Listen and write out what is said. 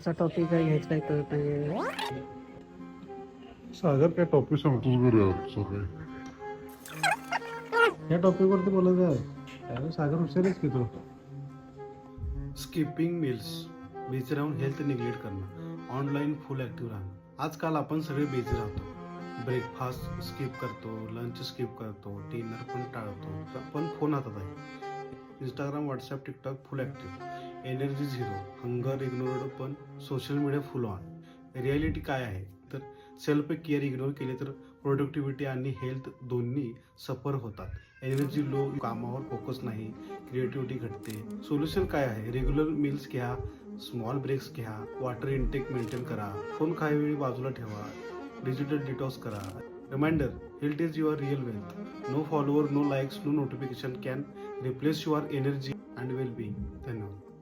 आजचा टॉपिक काय घ्यायचा आहे तर ते सागर काय टॉपिक सांगतोस बरं यार सगळे या टॉपिक वरती बोलायचं आहे अरे सागर हुशारच की तू स्किपिंग मील्स बिझी राहून हेल्थ निग्लेक्ट करणं ऑनलाईन फुल ॲक्टिव्ह राहणं आजकाल आपण सगळे बिझी राहतो ब्रेकफास्ट स्किप करतो लंच स्किप करतो डिनर पण टाळतो पण फोन हातात आहे Instagram WhatsApp TikTok full active energy zero hunger ignored पण social media full on reality काय आहे तर सेल्फ केअर इग्नोर केले तर प्रोडक्टिव्हिटी आणि हेल्थ दोन्ही सफर होतात एनर्जी लो कामावर फोकस नाही क्रिएटिव्हिटी घटते सोल्युशन काय आहे रेग्युलर मील्स घ्या स्मॉल ब्रेक्स घ्या वॉटर इनटेक मेंटेन करा फोन काही वेळी बाजूला ठेवा डिजिटल डिटॉक्स करा reminder health is your real wealth no follower no likes no notification can replace your energy and well being धन्यवाद